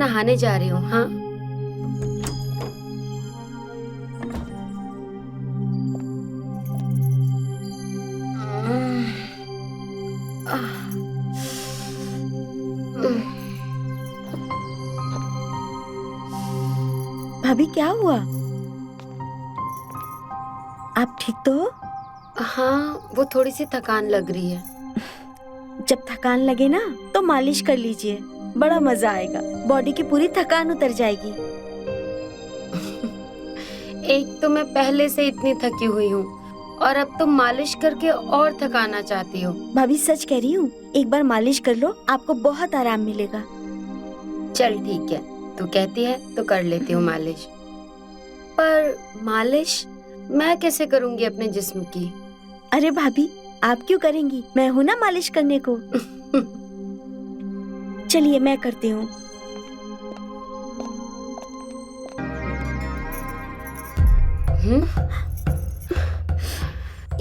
नहाने जा रही हूँ। हाँ भाभी क्या हुआ? आप ठीक तो हो? हाँ, वो थोड़ी सी थकान लग रही है। जब थकान लगे ना तो मालिश कर लीजिए, बड़ा मजा आएगा। बॉडी की पूरी थकान उतर जाएगी। एक तो मैं पहले से इतनी थकी हुई हूँ और अब तुम मालिश करके और थकाना चाहती हो। भाभी सच कह रही हूँ, एक बार मालिश कर लो, आपको बहुत आराम मिलेगा। चल ठीक है, तू कहती है तो कर लेती हूँ मालिश। पर मालिश मैं कैसे करूँगी अपने जिस्म की? अरे भाभी, आप क्यों करेंगी? मैं हूँ ना मालिश करने को। चलिए मैं करती हूँ।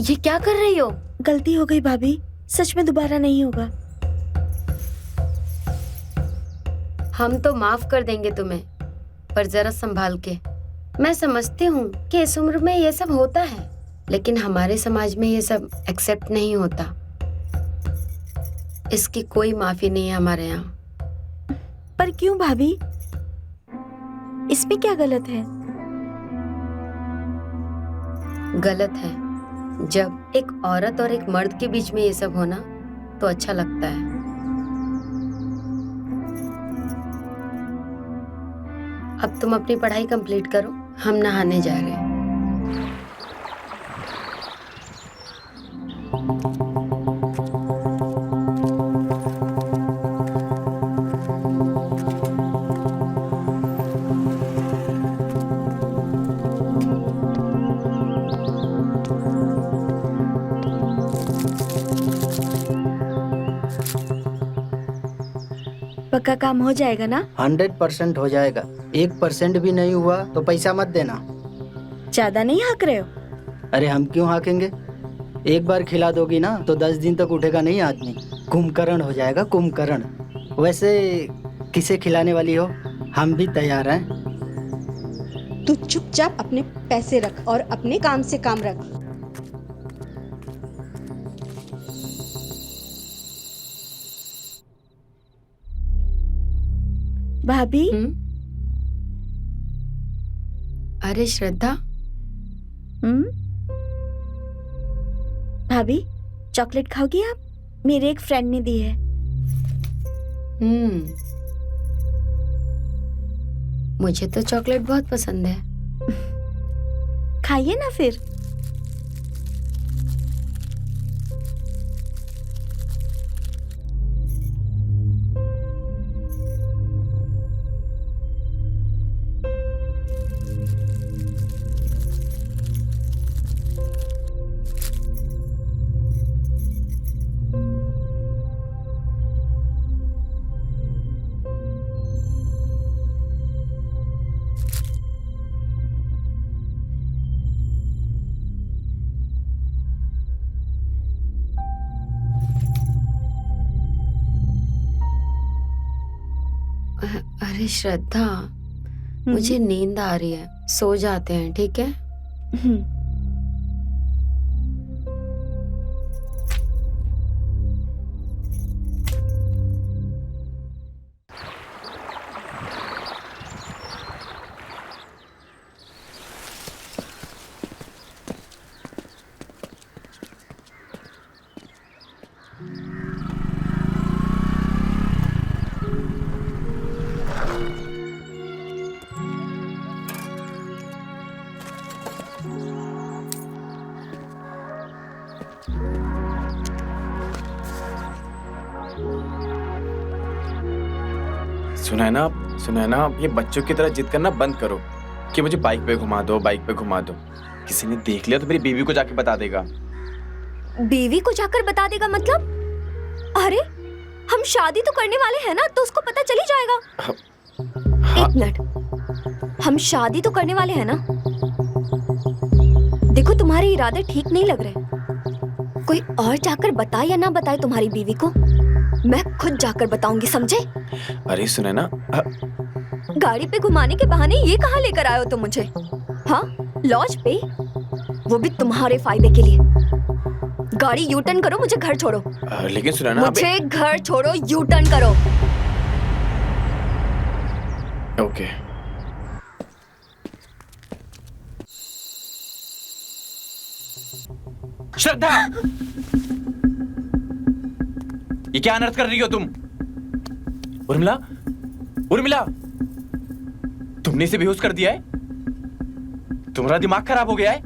ये क्या कर रही हो? गलती हो गई भाभी, सच में दोबारा नहीं होगा। हम तो माफ कर देंगे तुम्हें, पर जरा संभाल के। मैं समझती हूँ कि इस उम्र में ये सब होता है, लेकिन हमारे समाज में ये सब एक्सेप्ट नहीं होता। इसकी कोई माफी नहीं है हमारे यहाँ। पर क्यों भाभी? इसमें क्या गलत है? गलत है जब एक औरत और एक मर्द के बीच में ये सब होना तो अच्छा लगता है। अब तुम अपनी पढ़ाई कंप्लीट करो, हम नहाने जा रहे हैं। पक्का काम हो जाएगा ना? 100% हो जाएगा। 1% भी नहीं हुआ तो पैसा मत देना। ज्यादा नहीं हाँक रहे हो? अरे हम क्यों हाँकेंगे? एक बार खिला दोगी ना तो 10 दिन तक उठेगा नहीं आदमी। कुंभकर्ण हो जाएगा, कुंभकर्ण। वैसे किसे खिलाने वाली हो? हम भी तैयार हैं। तू चुपचाप अपने पैसे रख और अपने काम से काम रख। भाभी? अरे श्रद्धा। भाभी चॉकलेट खाओगी आप? मेरे एक फ्रेंड ने दी है। मुझे तो चॉकलेट बहुत पसंद है। खाइए ना फिर। अरे श्रद्धा, मुझे नींद आ रही है, सो जाते हैं, ठीक है? सुनैना, ये बच्चों की तरह जिद करना बंद करो कि मुझे बाइक पे घुमा दो, बाइक पे घुमा दो। किसी ने देख लिया तो मेरी बीवी को जाके बता देगा। बीवी को जाकर बता देगा मतलब? अरे हम शादी तो करने वाले हैं ना, तो उसको पता चल ही जाएगा। हाँ। एक मिनट, हम शादी तो करने वाले हैं ना? देखो तुम्हारे इरादे ठीक नहीं लग रहे। कोई और जाकर बताए या ना बताए तुम्हारी बीवी को, मैं खुद जाकर बताऊंगी, समझे? अरे सुनैना, गाड़ी पे घुमाने के बहाने ये कहाँ लेकर आए हो तुम मुझे? हाँ, लॉज पे, वो भी तुम्हारे फायदे के लिए। गाड़ी यू टर्न करो, मुझे घर छोड़ो। लेकिन सुना मुझे घर छोड़ो, यू टर्न करो। ओके। श्रद्धा, ये क्या अनर्थ कर रही हो तुम? उर्मिला, उर्मिला, तुमने इसे बेहोश कर दिया है? तुम्हारा दिमाग खराब हो गया है?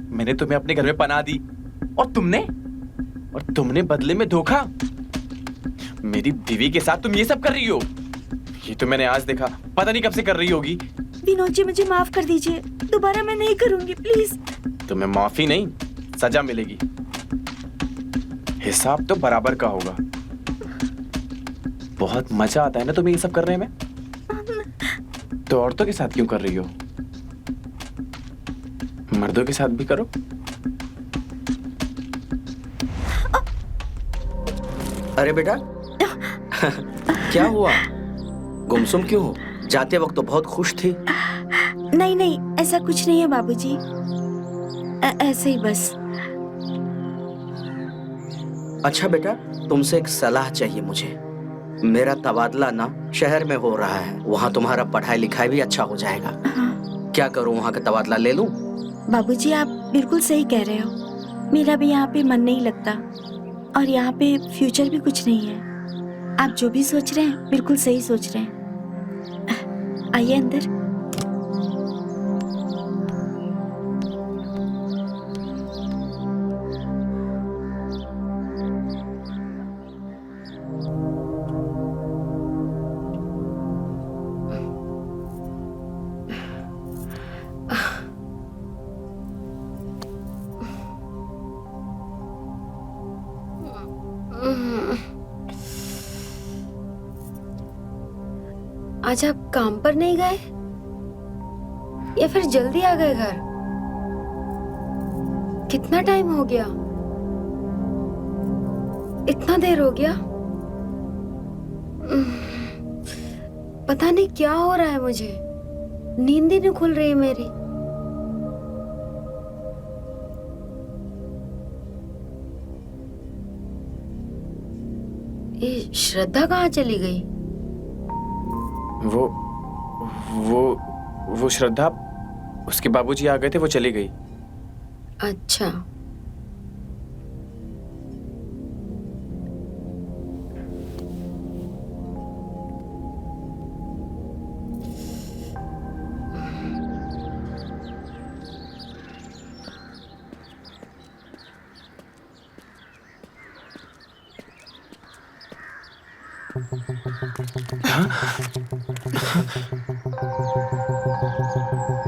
मैंने तुम्हें अपने घर में पनाह दी और तुमने बदले में धोखा। मेरी बीवी के साथ तुम ये सब कर रही हो। ये तो मैंने आज देखा, पता नहीं कब से कर रही होगी। विनोद जी, मुझे माफ कर दीजिए, दोबारा मैं नहीं करूंगी, प्लीज। तुम्हें माफी नहीं, सजा मिलेगी। हिसाब तो बराबर का होगा। बहुत मजा आता है ना तुम्हें ये सब करने में? तो औरतों के साथ क्यों कर रही हो? मर्दों के साथ भी करो। अरे बेटा क्या हुआ? गुमसुम क्यों हो? जाते वक्त तो बहुत खुश थी। नहीं नहीं, ऐसा कुछ नहीं है बाबूजी, ऐसे ही बस। अच्छा बेटा, तुमसे एक सलाह चाहिए मुझे। मेरा तबादला ना शहर में हो रहा है, वहाँ तुम्हारा पढ़ाई लिखाई भी अच्छा हो जाएगा। हाँ। क्या करूँ, वहाँ का तबादला ले लूँ? बाबूजी, आप बिल्कुल सही कह रहे हो। मेरा भी यहाँ पे मन नहीं लगता और यहाँ पे फ्यूचर भी कुछ नहीं है। आप जो भी सोच रहे हैं बिल्कुल सही सोच रहे हैं। आइए अंदर। आज आप काम पर नहीं गए या फिर जल्दी आ गए घर? कितना टाइम हो गया? इतना देर हो गया? पता नहीं क्या हो रहा है मुझे, नींद ही नहीं खुल रही है मेरी। ये श्रद्धा कहाँ चली गई? वो श्रद्धा, उसके बाबूजी आ गए थे, वो चली गई। अच्छा।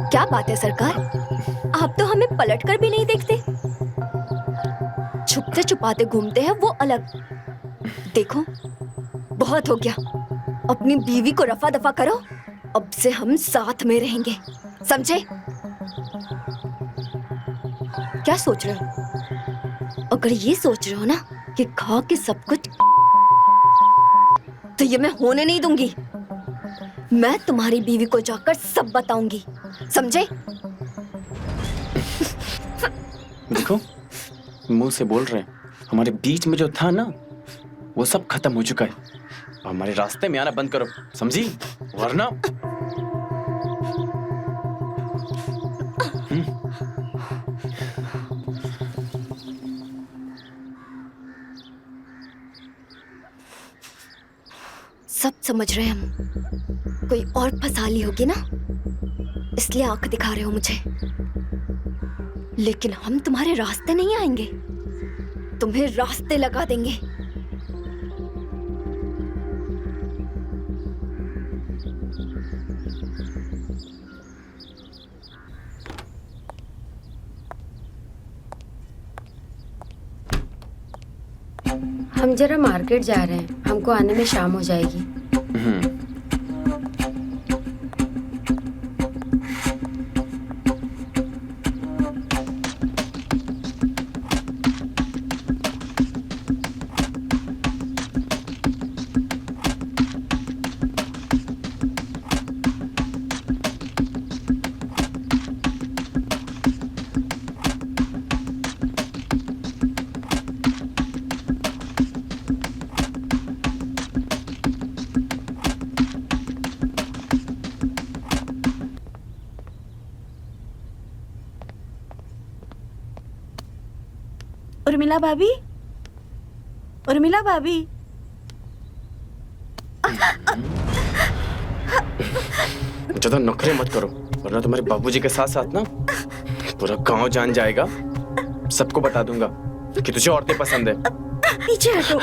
क्या बात है सरकार, आप तो हमें पलट कर भी नहीं देखते, छुपते छुपाते घूमते हैं, वो अलग। देखो, बहुत हो गया, अपनी बीवी को रफा दफा करो, अब से हम साथ में रहेंगे, समझे? क्या सोच रहे हो? अगर ये सोच रहे हो ना कि खा के सब कुछ, तो ये मैं होने नहीं दूंगी। मैं तुम्हारी बीवी को जाकर सब बताऊंगी, समझे? देखो, मुंह से बोल रहे हैं, हमारे बीच में जो था ना, वो सब खत्म हो चुका है। हमारे रास्ते में आना बंद करो, समझी? वरना सब समझ रहे हैं हम। कोई और फंसा ली होगी ना, इसलिए आंख दिखा रहे हो मुझे। लेकिन हम तुम्हारे रास्ते नहीं आएंगे, तुम्हें रास्ते लगा देंगे। हम जरा मार्केट जा रहे हैं, हमको आने में शाम हो जाएगी। उर्मिला भाभी, उर्मिला भाभी। ज्यादा नखरे मत करो, वरना तुम्हारे बाबूजी के साथ साथ ना पूरा गांव जान जाएगा। सबको बता दूंगा कि तुझे औरतें पसंद है। पीछे हटो।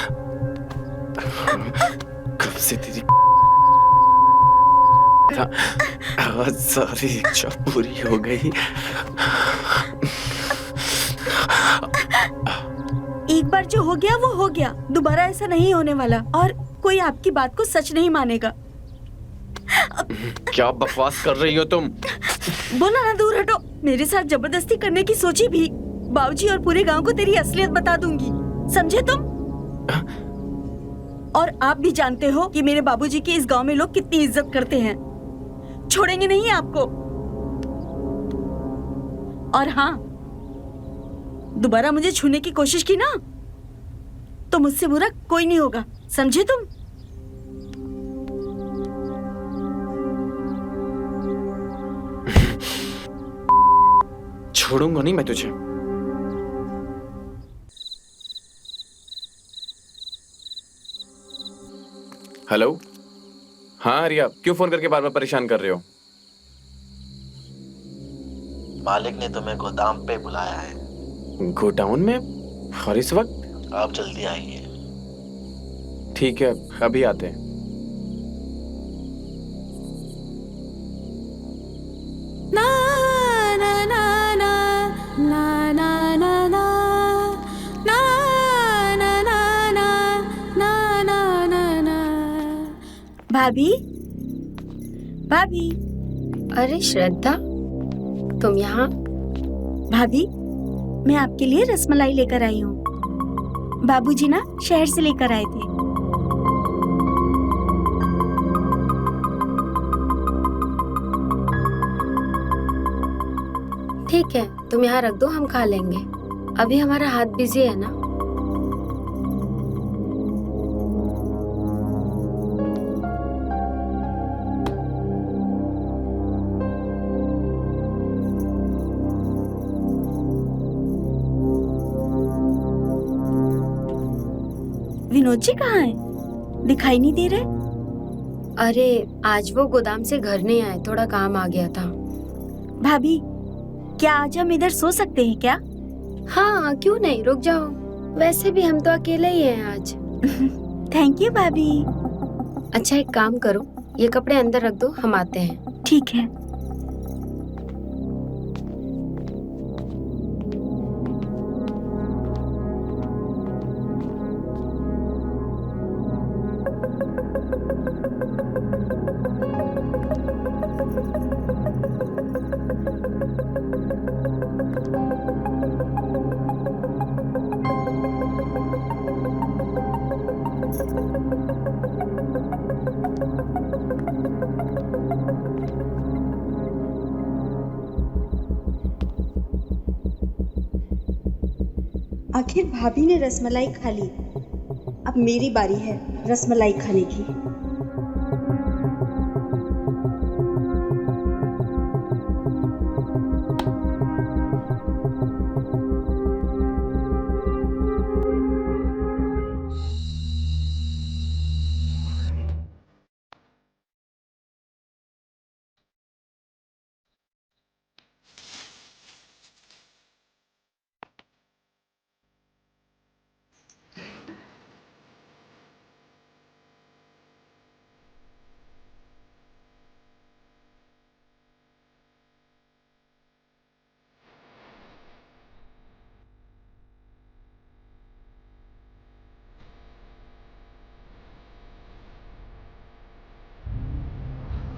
कब से तेरी आज सारी इच्छा पूरी हो गई। एक बार जो हो गया वो हो गया, दोबारा ऐसा नहीं होने वाला और कोई आपकी बात को सच नहीं मानेगा। क्या बकवास कर रही हो तुम? बोला ना दूर हटो। मेरे साथ जबरदस्ती करने की सोची भी, बाबूजी और पूरे गांव को तेरी असलियत बता दूंगी, समझे तुम? और आप भी जानते हो कि मेरे बाबूजी की इस गांव में लोग कितनी इज्जत करते हैं। छोड़ेंगे नहीं आपको। और हाँ, दोबारा मुझे छूने की कोशिश की ना तो मुझसे बुरा कोई नहीं होगा, समझे तुम? छोड़ूंगा नहीं मैं तुझे। हेलो, हाँ रिया, क्यों फोन करके बार बार परेशान कर रहे हो? मालिक ने तुम्हें गोदाम पे बुलाया है। गोडाउन में? और इस वक्त? आप जल्दी आइए। ठीक है, अभी आते हैं। भाभी, भाभी, अरे श्रद्धा, तुम यहाँ? भाभी, मैं आपके लिए रसमलाई लेकर आई हूँ। बाबूजी ना शहर से लेकर आए थे। ठीक है, तुम यहाँ रख दो, हम खा लेंगे। अभी हमारा हाथ बिजी है ना। विनोद जी कहाँ हैं? दिखाई नहीं दे रहे। अरे आज वो गोदाम से घर नहीं आए, थोड़ा काम आ गया था। भाभी, क्या आज हम इधर सो सकते हैं क्या? हाँ क्यों नहीं, रुक जाओ। वैसे भी हम तो अकेले ही हैं आज। थैंक यू भाभी। अच्छा एक काम करो, ये कपड़े अंदर रख दो, हम आते हैं। ठीक है। आखिर भाभी ने रसमलाई खा ली, अब मेरी बारी है रसमलाई खाने की।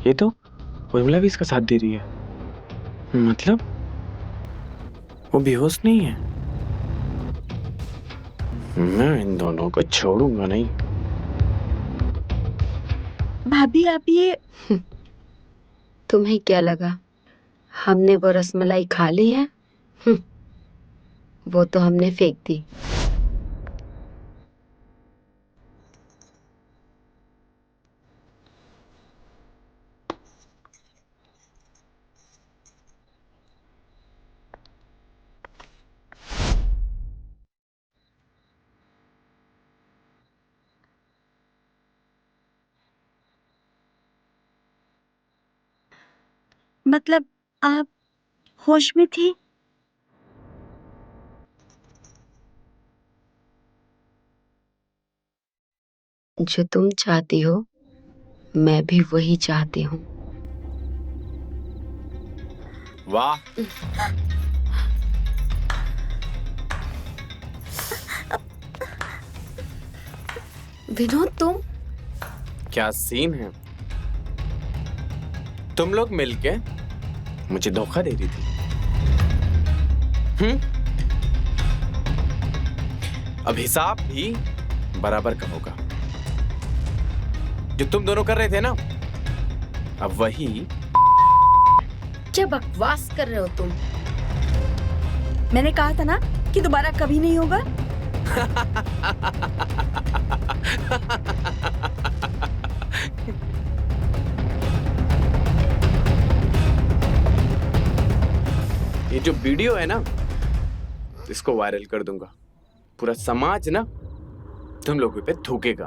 ये तो उर्मिला भी इसका साथ दे रही है। मतलब वो बेहोश नहीं है। मैं इन दोनों को छोड़ूंगा नहीं। भाभी आप ये तुम्हें क्या लगा हमने वो रसमलाई खा ली है? वो तो हमने फेंक दी। मतलब आप होश में थी? जो तुम चाहती हो मैं भी वही चाहती हूँ। वाह, विनोद तुम क्या सीन है। तुम लोग मिलके मुझे धोखा दे रही थी। अब हिसाब भी बराबर का होगा। जो तुम दोनों कर रहे थे ना, अब वही। क्या बकवास कर रहे हो तुम? मैंने कहा था ना कि दोबारा कभी नहीं होगा। ये जो वीडियो है ना, इसको वायरल कर दूंगा। पूरा समाज ना तुम लोगों पे थूकेगा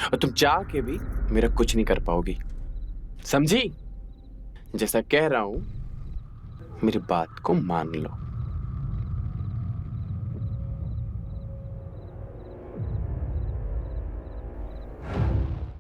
और तुम चाह के भी मेरा कुछ नहीं कर पाओगी, समझी? जैसा कह रहा हूं मेरी बात को मान लो।